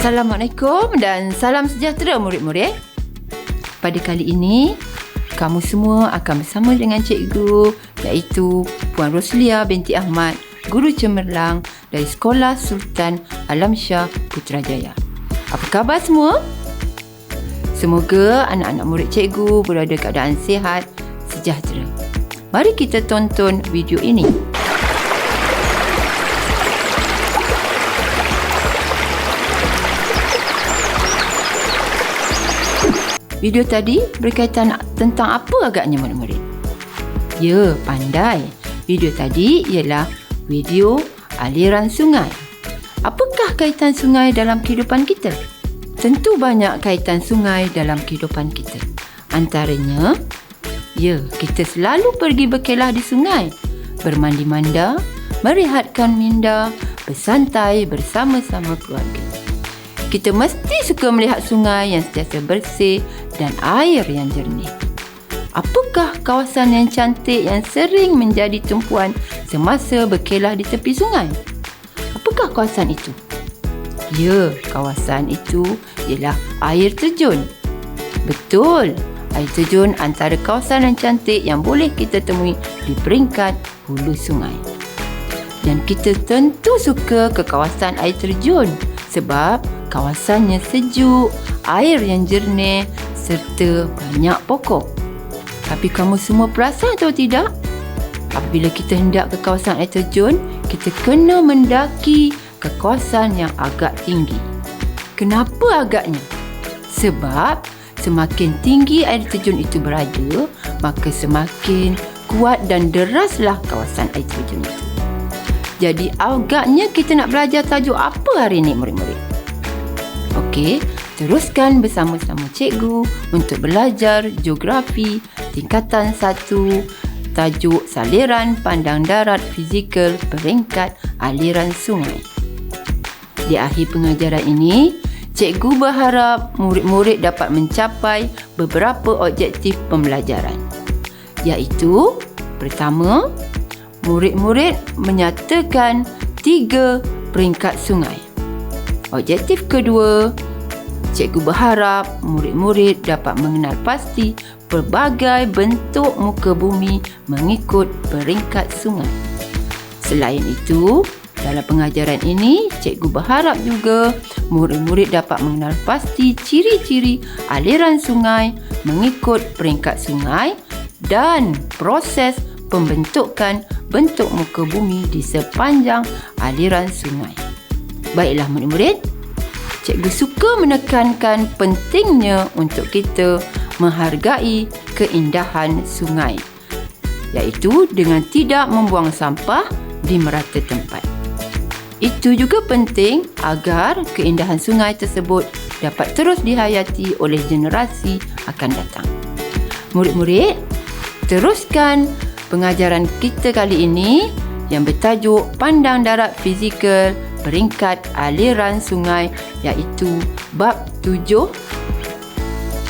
Assalamualaikum dan salam sejahtera murid-murid. Pada kali ini, kamu semua akan bersama dengan cikgu, iaitu Puan Roslia binti Ahmad, Guru Cemerlang dari Sekolah Sultan Alamsyah Putrajaya. Apa khabar semua? Semoga anak-anak murid cikgu berada keadaan sihat, sejahtera. Mari kita tonton video ini. Video tadi berkaitan tentang apa agaknya murid-murid? Ya, pandai. Video tadi ialah video aliran sungai. Apakah kaitan sungai dalam kehidupan kita? Tentu banyak kaitan sungai dalam kehidupan kita. Antaranya, ya, kita selalu pergi berkelah di sungai, bermandi-manda, merehatkan minda, bersantai bersama-sama keluarga. Kita mesti suka melihat sungai yang sentiasa bersih dan air yang jernih. Apakah kawasan yang cantik yang sering menjadi tumpuan semasa berkelah di tepi sungai? Apakah kawasan itu? Ya, kawasan itu ialah air terjun. Betul, air terjun antara kawasan yang cantik yang boleh kita temui di peringkat hulu sungai. Dan kita tentu suka ke kawasan air terjun sebab kawasannya sejuk, air yang jernih serta banyak pokok. Tapi kamu semua perasan atau tidak? Apabila kita hendak ke kawasan air terjun, kita kena mendaki ke kawasan yang agak tinggi. Kenapa agaknya? Sebab semakin tinggi air terjun itu berada, maka semakin kuat dan deraslah kawasan air terjun itu. Jadi agaknya kita nak belajar tajuk apa hari ini murid-murid? Okey, teruskan bersama-sama cikgu untuk belajar geografi tingkatan 1, tajuk saliran pandang darat fizikal peringkat aliran sungai. Di akhir pengajaran ini, cikgu berharap murid-murid dapat mencapai beberapa objektif pembelajaran. Iaitu, pertama, murid-murid menyatakan 3 peringkat sungai. Objektif kedua, cikgu berharap murid-murid dapat mengenal pasti pelbagai bentuk muka bumi mengikut peringkat sungai. Selain itu, dalam pengajaran ini, cikgu berharap juga murid-murid dapat mengenal pasti ciri-ciri aliran sungai mengikut peringkat sungai dan proses pembentukan bentuk muka bumi di sepanjang aliran sungai. Baiklah murid-murid, cikgu suka menekankan pentingnya untuk kita menghargai keindahan sungai, iaitu dengan tidak membuang sampah di merata tempat. Itu juga penting agar keindahan sungai tersebut dapat terus dihayati oleh generasi akan datang. Murid-murid, teruskan pengajaran kita kali ini yang bertajuk Pandang Darat Fizikal Peringkat Aliran Sungai, iaitu bab 7.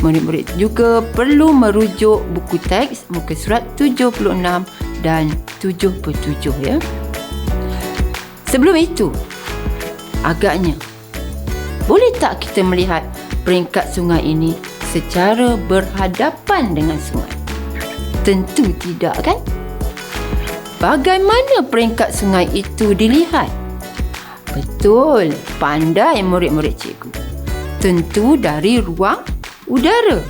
Murid-murid juga perlu merujuk buku teks muka surat 76 dan 77 ya. Sebelum itu, agaknya boleh tak kita melihat peringkat sungai ini secara berhadapan dengan sungai? Tentu tidak, kan? Bagaimana peringkat sungai itu dilihat? Betul, pandai murid-murid cikgu. Tentu dari ruang udara.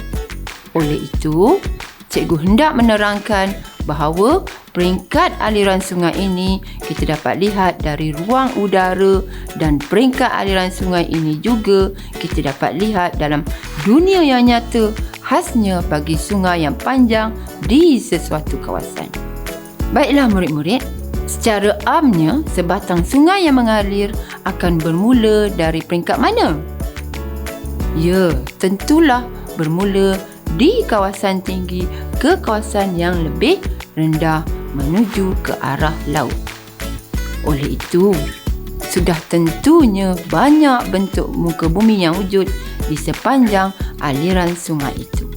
Oleh itu, cikgu hendak menerangkan bahawa peringkat aliran sungai ini kita dapat lihat dari ruang udara dan peringkat aliran sungai ini juga kita dapat lihat dalam dunia yang nyata khasnya bagi sungai yang panjang di sesuatu kawasan. Baiklah murid-murid, secara amnya sebatang sungai yang mengalir akan bermula dari peringkat mana? Ya, tentulah bermula di kawasan tinggi ke kawasan yang lebih rendah menuju ke arah laut. Oleh itu, sudah tentunya banyak bentuk muka bumi yang wujud di sepanjang aliran sungai itu.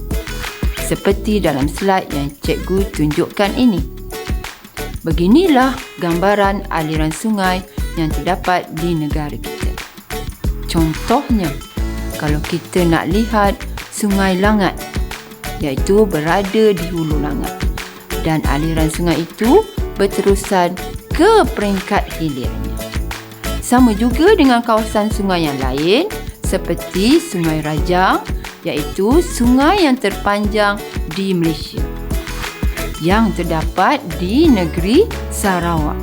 Seperti dalam slide yang cikgu tunjukkan ini. Beginilah gambaran aliran sungai yang terdapat di negara kita. Contohnya, kalau kita nak lihat Sungai Langat, iaitu berada di hulu Langat, dan aliran sungai itu berterusan ke peringkat hilirnya. Sama juga dengan kawasan sungai yang lain seperti Sungai Rajang, iaitu sungai yang terpanjang di Malaysia yang terdapat di negeri Sarawak.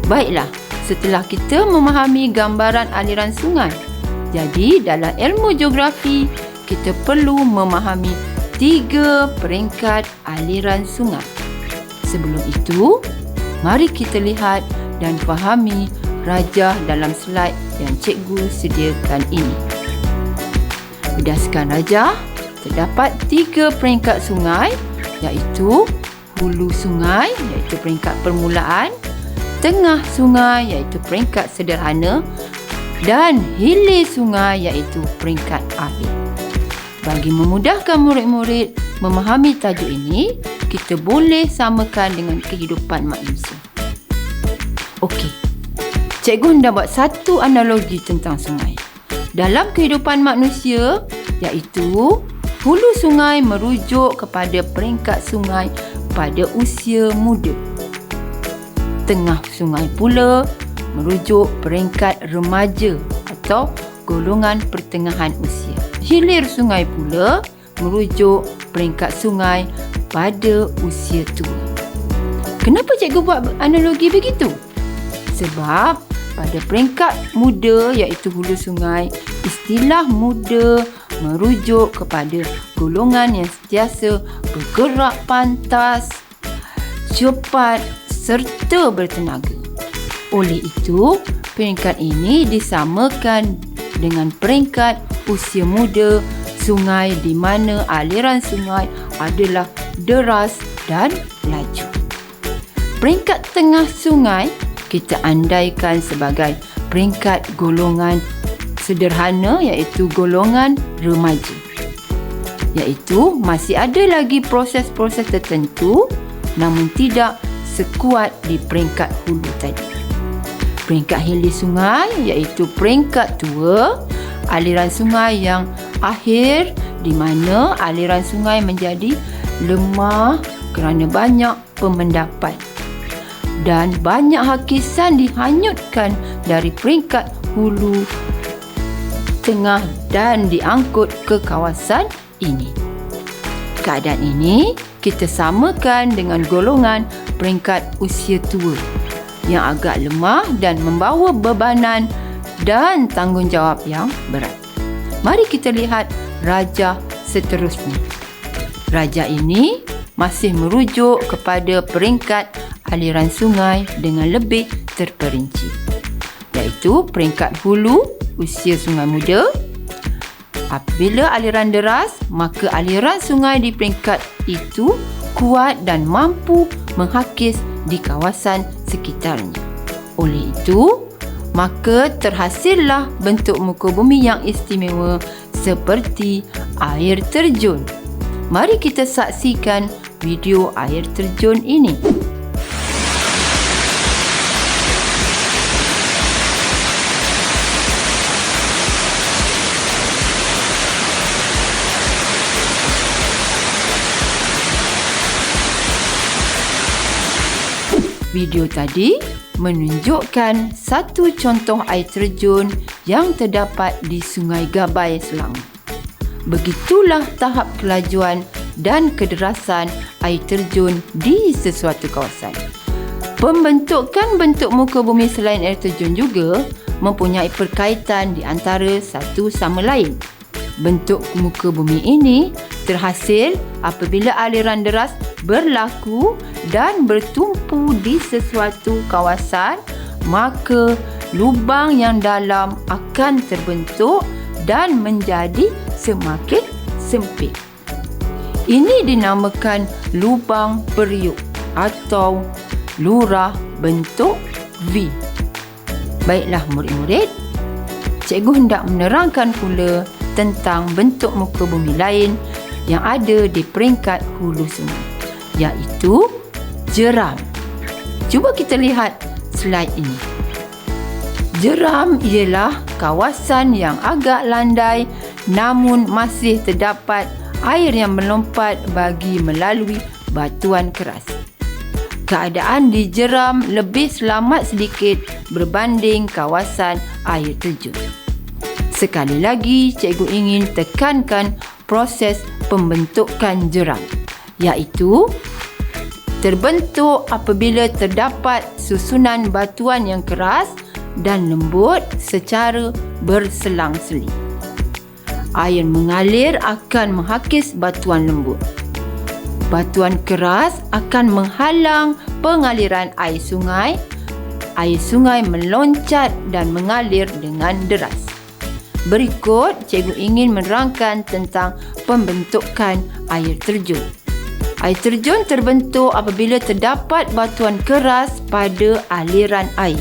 Baiklah, setelah kita memahami gambaran aliran sungai, jadi dalam ilmu geografi kita perlu memahami 3 peringkat aliran sungai. Sebelum itu, mari kita lihat dan fahami rajah dalam slide yang cikgu sediakan ini. Berdasarkan rajah, terdapat 3 peringkat sungai, iaitu hulu sungai, iaitu peringkat permulaan, tengah sungai, iaitu peringkat sederhana, dan hilir sungai, iaitu peringkat akhir. Bagi memudahkan murid-murid memahami tajuk ini, kita boleh samakan dengan kehidupan manusia. Okey, cikgu hendak buat satu analogi tentang sungai. Dalam kehidupan manusia, iaitu hulu sungai merujuk kepada peringkat sungai pada usia muda. Tengah sungai pula merujuk peringkat remaja atau golongan pertengahan usia. Hilir sungai pula merujuk peringkat sungai pada usia tua. Kenapa cikgu buat analogi begitu? Sebab pada peringkat muda, iaitu hulu sungai, istilah muda merujuk kepada golongan yang sentiasa bergerak pantas, cepat serta bertenaga. Oleh itu, peringkat ini disamakan dengan peringkat usia muda sungai di mana aliran sungai adalah deras dan laju. Peringkat tengah sungai kita andaikan sebagai peringkat golongan sederhana, iaitu golongan remaja. Iaitu masih ada lagi proses-proses tertentu namun tidak sekuat di peringkat hulu tadi. Peringkat hilir sungai iaitu peringkat tua, aliran sungai yang akhir di mana aliran sungai menjadi lemah kerana banyak pemendapan dan banyak hakisan dihanyutkan dari peringkat hulu, tengah dan diangkut ke kawasan ini. Keadaan ini kita samakan dengan golongan peringkat usia tua yang agak lemah dan membawa bebanan dan tanggungjawab yang berat. Mari kita lihat rajah seterusnya. Rajah ini masih merujuk kepada peringkat aliran sungai dengan lebih terperinci, iaitu peringkat hulu usia sungai muda. Apabila aliran deras, maka aliran sungai di peringkat itu kuat dan mampu menghakis di kawasan sekitarnya. Oleh itu, maka terhasillah bentuk muka bumi yang istimewa seperti air terjun. Mari kita saksikan video air terjun ini. Video tadi menunjukkan satu contoh air terjun yang terdapat di Sungai Gabai, Selangor. Begitulah tahap kelajuan dan kederasan air terjun di sesuatu kawasan. Pembentukan bentuk muka bumi selain air terjun juga mempunyai perkaitan di antara satu sama lain. Bentuk muka bumi ini terhasil apabila aliran deras berlaku dan bertumpu di sesuatu kawasan, maka lubang yang dalam akan terbentuk dan menjadi semakin sempit. Ini dinamakan lubang periuk atau lurah bentuk V. Baiklah murid-murid, cikgu hendak menerangkan pula tentang bentuk muka bumi lain yang ada di peringkat hulu sungai, iaitu jeram. Cuba kita lihat slide ini. Jeram ialah kawasan yang agak landai namun masih terdapat air yang melompat bagi melalui batuan keras. Keadaan di jeram lebih selamat sedikit berbanding kawasan air terjun. Sekali lagi, cikgu ingin tekankan proses pembentukan jeram, iaitu terbentuk apabila terdapat susunan batuan yang keras dan lembut secara berselang-seli. Air mengalir akan menghakis batuan lembut. Batuan keras akan menghalang pengaliran air sungai. Air sungai meloncat dan mengalir dengan deras. Berikut, cikgu ingin menerangkan tentang pembentukan air terjun. Air terjun terbentuk apabila terdapat batuan keras pada aliran air,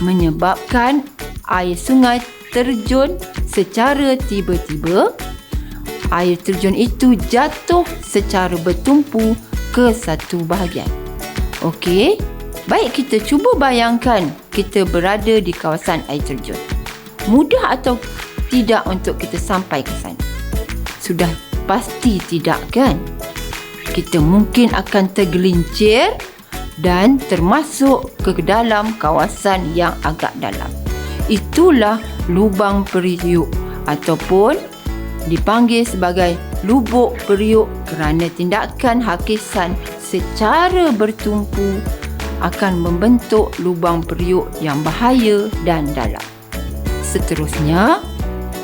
menyebabkan air sungai terjun secara tiba-tiba. Air terjun itu jatuh secara bertumpu ke satu bahagian. Okey, baik kita cuba bayangkan kita berada di kawasan air terjun. Mudah atau tidak untuk kita sampai ke sana? Sudah pasti tidak, kan? Kita mungkin akan tergelincir dan termasuk ke dalam kawasan yang agak dalam. Itulah lubang periuk ataupun dipanggil sebagai lubuk periuk kerana tindakan hakisan secara bertumpu akan membentuk lubang periuk yang bahaya dan dalam. Seterusnya,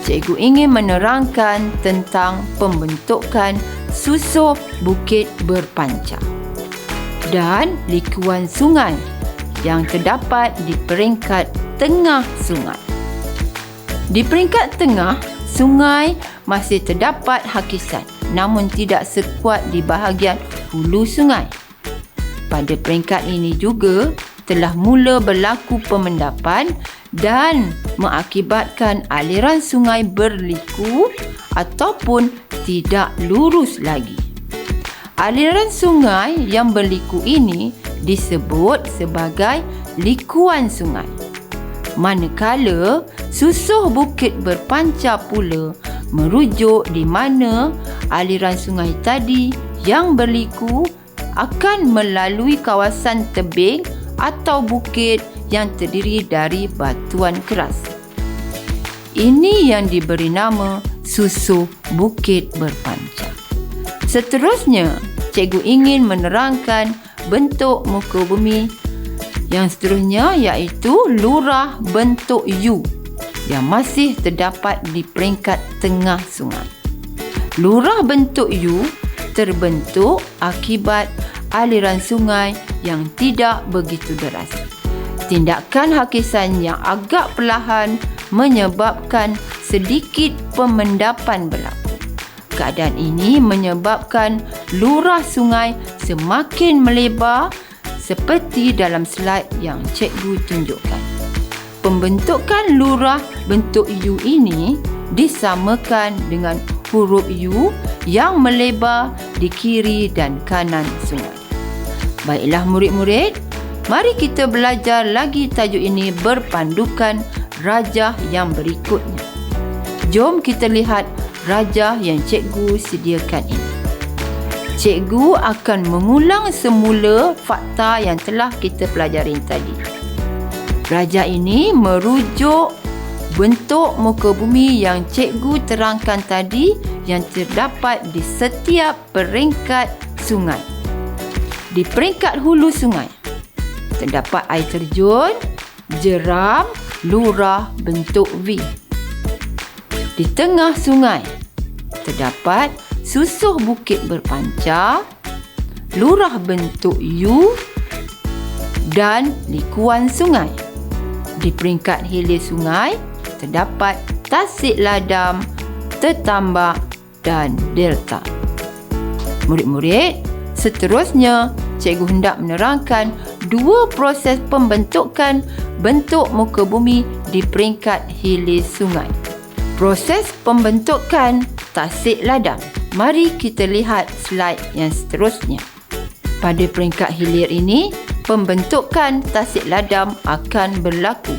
cikgu ingin menerangkan tentang pembentukan susuh bukit berpancar dan likuan sungai yang terdapat di peringkat tengah sungai. Di peringkat tengah, sungai masih terdapat hakisan namun tidak sekuat di bahagian hulu sungai. Pada peringkat ini juga telah mula berlaku pemendapan dan mengakibatkan aliran sungai berliku ataupun tidak lurus lagi. Aliran sungai yang berliku ini disebut sebagai likuan sungai. Manakala susuh bukit berpancar pula merujuk di mana aliran sungai tadi yang berliku akan melalui kawasan tebing atau bukit yang terdiri dari batuan keras. Ini yang diberi nama susuh bukit berpancar. Seterusnya, cikgu ingin menerangkan bentuk muka bumi yang seterusnya, iaitu lurah bentuk U yang masih terdapat di peringkat tengah sungai. Lurah bentuk U terbentuk akibat aliran sungai yang tidak begitu deras. Tindakan hakisan yang agak perlahan menyebabkan sedikit pemendapan berlaku. Keadaan ini menyebabkan lurah sungai semakin melebar seperti dalam slide yang cikgu tunjukkan. Pembentukan lurah bentuk U ini disamakan dengan huruf U yang melebar di kiri dan kanan sungai. Baiklah murid-murid, mari kita belajar lagi tajuk ini berpandukan rajah yang berikutnya. Jom kita lihat rajah yang cikgu sediakan ini. Cikgu akan mengulang semula fakta yang telah kita pelajari tadi. Rajah ini merujuk bentuk muka bumi yang cikgu terangkan tadi yang terdapat di setiap peringkat sungai. Di peringkat hulu sungai, terdapat air terjun, jeram, lurah bentuk V. Di tengah sungai, terdapat susuh bukit berpancar, lurah bentuk U dan likuan sungai. Di peringkat hilir sungai, terdapat tasik ladam, tetambak dan delta. Murid-murid, seterusnya cikgu hendak menerangkan dua proses pembentukan bentuk muka bumi di peringkat hilir sungai. Proses pembentukan tasik ladam. Mari kita lihat slide yang seterusnya. Pada peringkat hilir ini, pembentukan tasik ladam akan berlaku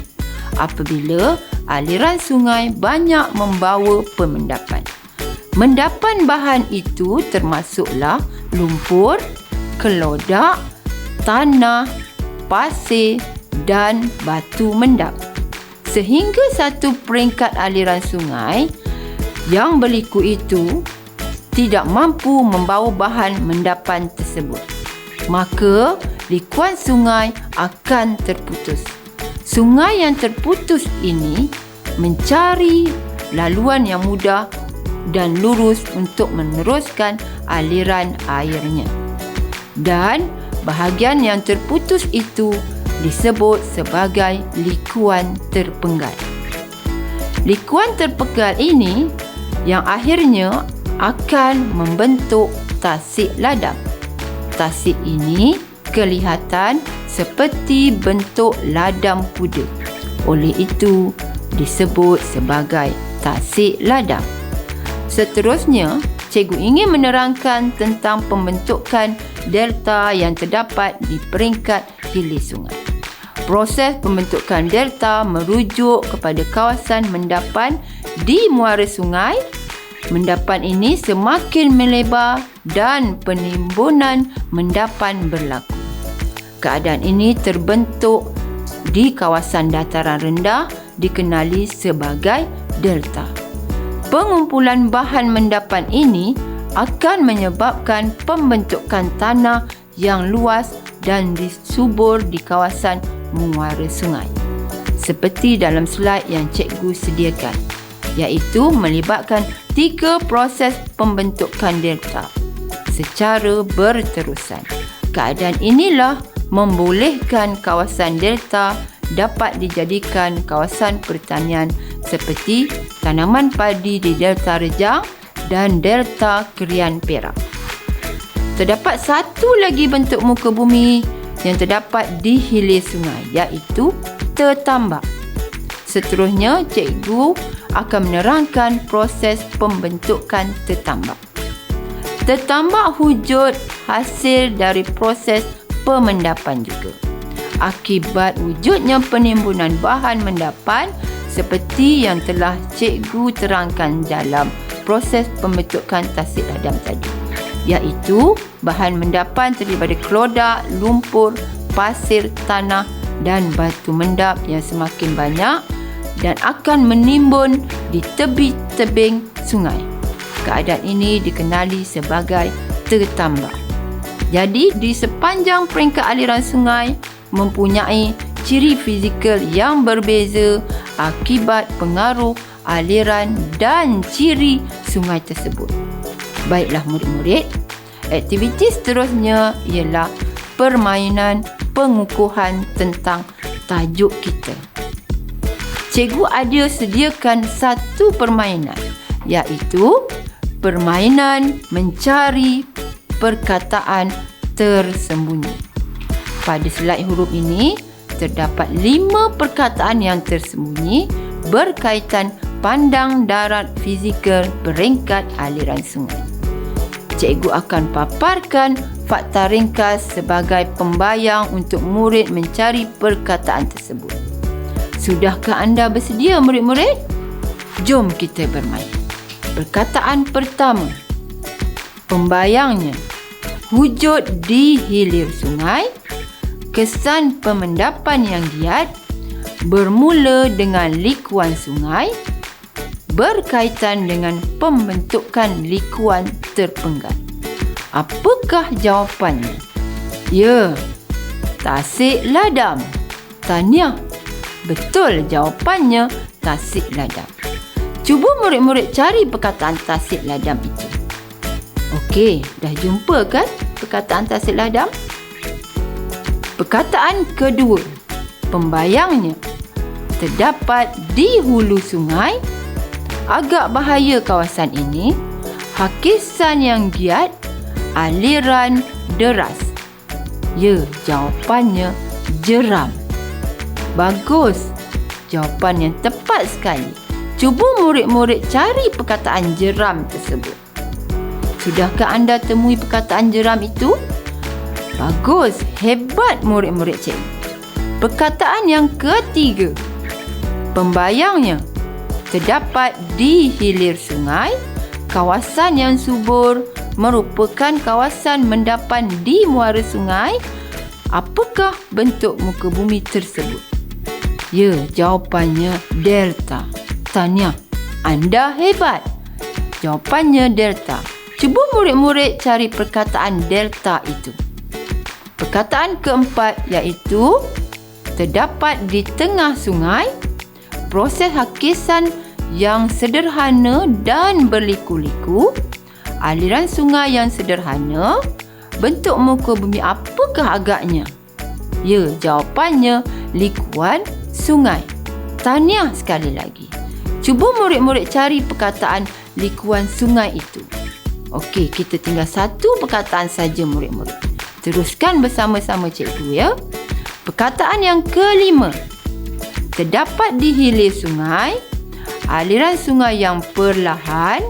apabila aliran sungai banyak membawa pemendapan. Mendapan bahan itu termasuklah lumpur, kelodak, tanah, pasir dan batu mendap. Sehingga satu peringkat aliran sungai yang berliku itu tidak mampu membawa bahan mendapan tersebut, maka likuan sungai akan terputus. Sungai yang terputus ini mencari laluan yang mudah dan lurus untuk meneruskan aliran airnya. Dan bahagian yang terputus itu disebut sebagai likuan terpenggal. Likuan terpenggal ini yang akhirnya akan membentuk tasik ladam. Tasik ini kelihatan seperti bentuk ladam kuda. Oleh itu disebut sebagai tasik ladam. Seterusnya, cikgu ingin menerangkan tentang pembentukan delta yang terdapat di peringkat hilir sungai. Proses pembentukan delta merujuk kepada kawasan mendapan di muara sungai. Mendapan ini semakin melebar dan penimbunan mendapan berlaku. Keadaan ini terbentuk di kawasan dataran rendah dikenali sebagai delta. Pengumpulan bahan mendapan ini akan menyebabkan pembentukan tanah yang luas dan disubur di kawasan muara sungai. Seperti dalam slide yang cikgu sediakan, iaitu melibatkan 3 proses pembentukan delta secara berterusan. Keadaan inilah membolehkan kawasan delta dapat dijadikan kawasan pertanian seperti tanaman padi di delta Rejang dan delta Krian Perak. Terdapat satu lagi bentuk muka bumi yang terdapat di hilir sungai, iaitu tertambak. Seterusnya, cikgu akan menerangkan proses pembentukan tertambak. Tertambak wujud hasil dari proses pemendapan juga. Akibat wujudnya penimbunan bahan mendapan seperti yang telah cikgu terangkan dalam proses pembentukan tasik ladam tadi, iaitu bahan mendapan terdiri daripada kelodak, lumpur, pasir, tanah dan batu mendap yang semakin banyak dan akan menimbun di tepi tebing sungai. Keadaan ini dikenali sebagai tertambak. Jadi, di sepanjang peringkat aliran sungai mempunyai ciri fizikal yang berbeza akibat pengaruh aliran dan ciri sungai tersebut. Baiklah murid-murid, aktiviti seterusnya ialah permainan pengukuhan tentang tajuk kita. Cikgu ada sediakan satu permainan, iaitu permainan mencari perkataan tersembunyi. Pada slide huruf ini, terdapat 5 perkataan yang tersembunyi berkaitan pandang darat fizikal peringkat aliran sungai. Cikgu akan paparkan fakta ringkas sebagai pembayang untuk murid mencari perkataan tersebut. Sudahkah anda bersedia murid-murid? Jom kita bermain. Perkataan pertama. Pembayangnya. Wujud di hilir sungai. Kesan pemendapan yang giat. Bermula dengan likuan sungai. Berkaitan dengan pembentukan likuan terpenggal. Apakah jawapannya? Ya, tasik ladam. Tahniah. Betul jawapannya tasik ladam. Cuba murid-murid cari perkataan tasik ladam itu. Okey, dah jumpa kan perkataan tasik ladam? Perkataan kedua. Pembayangnya. Terdapat di hulu sungai. Agak bahaya kawasan ini. Hakisan yang giat. Aliran deras. Ya, jawapannya jeram. Bagus. Jawapan yang tepat sekali. Cuba murid-murid cari perkataan jeram tersebut. Sudahkah anda temui perkataan jeram itu? Bagus. Hebat murid-murid cikgu. Perkataan yang ketiga. Pembayangnya terdapat di hilir sungai. Kawasan yang subur merupakan kawasan mendapan di muara sungai. Apakah bentuk muka bumi tersebut? Ya, jawapannya delta. Tahniah, anda hebat. Jawapannya delta. Cuba murid-murid cari perkataan delta itu. Perkataan keempat iaitu terdapat di tengah sungai. Proses hakisan yang sederhana dan berliku-liku. Aliran sungai yang sederhana. Bentuk muka bumi apakah agaknya? Ya, jawapannya likuan sungai. Tahniah sekali lagi. Cuba murid-murid cari perkataan likuan sungai itu. Okey, kita tinggal satu perkataan saja murid-murid. Teruskan bersama-sama cikgu ya. Perkataan yang kelima. Terdapat di hilir sungai, aliran sungai yang perlahan,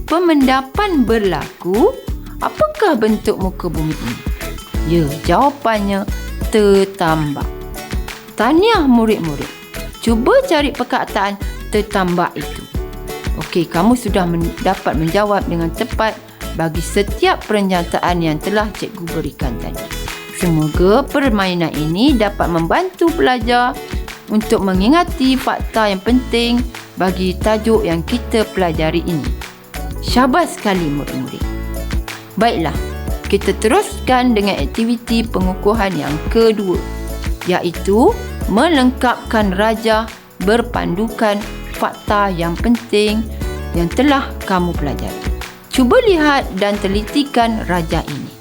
pemendapan berlaku. Apakah bentuk muka bumi ini? Ya, jawapannya tertambak. Tahniah murid-murid. Cuba cari perkataan tertambak itu. Okey, kamu sudah dapat menjawab dengan tepat bagi setiap pernyataan yang telah cikgu berikan tadi. Semoga permainan ini dapat membantu pelajar untuk mengingati fakta yang penting bagi tajuk yang kita pelajari ini. Syabas sekali murid-murid. Baiklah, kita teruskan dengan aktiviti pengukuhan yang kedua, iaitu melengkapkan rajah berpandukan fakta yang penting yang telah kamu pelajari. Cuba lihat dan telitikan rajah ini.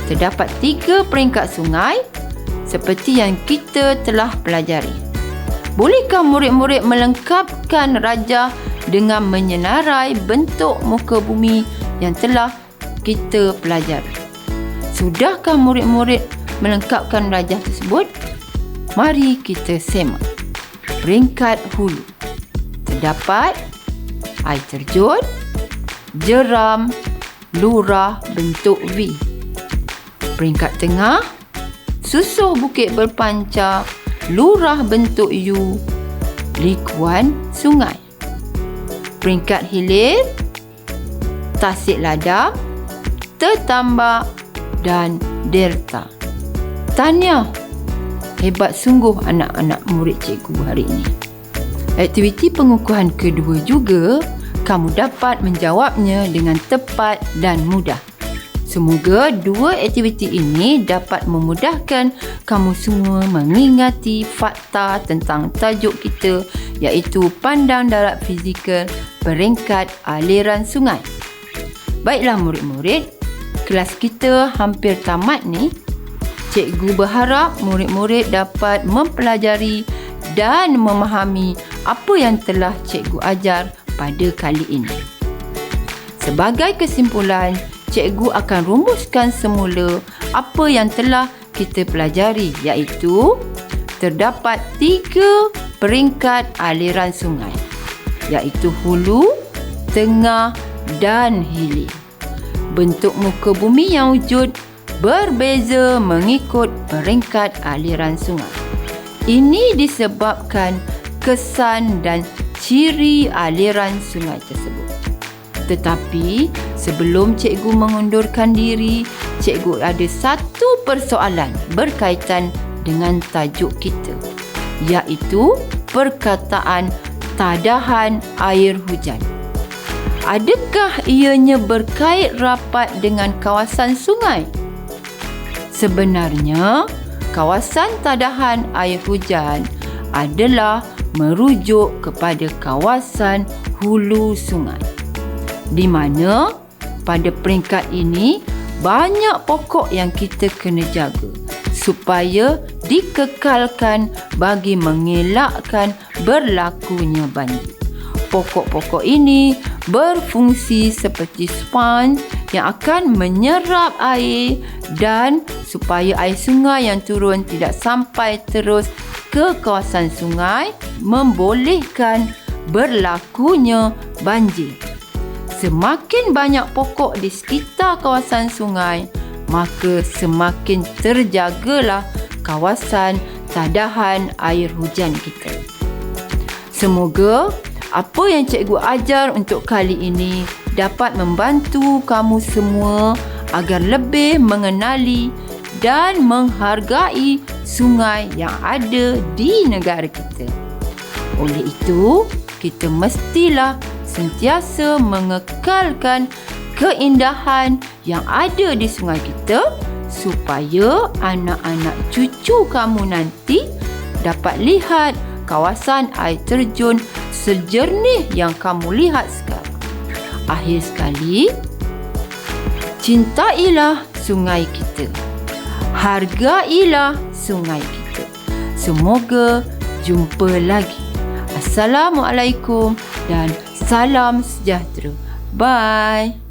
Terdapat 3 peringkat sungai seperti yang kita telah pelajari. Bolehkah murid-murid melengkapkan rajah dengan menyenarai bentuk muka bumi yang telah kita pelajari? Sudahkah murid-murid melengkapkan rajah tersebut? Mari kita semak. Peringkat hulu. Terdapat air terjun, jeram, lurah bentuk V. Peringkat tengah, susuh bukit berpancar, lurah bentuk U, likuan sungai. Peringkat hilir, tasik ladang, tertambak dan delta. Tahniah, hebat sungguh anak-anak murid cikgu hari ini. Aktiviti pengukuhan kedua juga, kamu dapat menjawabnya dengan tepat dan mudah. Semoga 2 aktiviti ini dapat memudahkan kamu semua mengingati fakta tentang tajuk kita, iaitu pandang darat fizikal peringkat aliran sungai. Baiklah murid-murid, kelas kita hampir tamat ni. Cikgu berharap murid-murid dapat mempelajari dan memahami apa yang telah cikgu ajar pada kali ini. Sebagai kesimpulan, cikgu akan rumuskan semula apa yang telah kita pelajari, iaitu terdapat 3 peringkat aliran sungai, iaitu hulu, tengah dan hilir. Bentuk muka bumi yang wujud berbeza mengikut peringkat aliran sungai. Ini disebabkan kesan dan ciri aliran sungai tersebut. Tetapi sebelum cikgu mengundurkan diri, cikgu ada satu persoalan berkaitan dengan tajuk kita, iaitu perkataan tadahan air hujan. Adakah ianya berkait rapat dengan kawasan sungai? Sebenarnya, kawasan tadahan air hujan adalah merujuk kepada kawasan hulu sungai, di mana pada peringkat ini banyak pokok yang kita kena jaga supaya dikekalkan bagi mengelakkan berlakunya banjir. Pokok-pokok ini berfungsi seperti sponge yang akan menyerap air dan supaya air sungai yang turun tidak sampai terus ke kawasan sungai, membolehkan berlakunya banjir. Semakin banyak pokok di sekitar kawasan sungai, maka semakin terjagalah kawasan tadahan air hujan kita. Semoga apa yang cikgu ajar untuk kali ini dapat membantu kamu semua agar lebih mengenali dan menghargai sungai yang ada di negara kita. Oleh itu, kita mestilah sentiasa mengekalkan keindahan yang ada di sungai kita supaya anak-anak cucu kamu nanti dapat lihat kawasan air terjun sejernih yang kamu lihat sekarang. Akhir sekali, cintailah sungai kita. Hargailah sungai kita. Semoga jumpa lagi. Assalamualaikum dan salam sejahtera. Bye.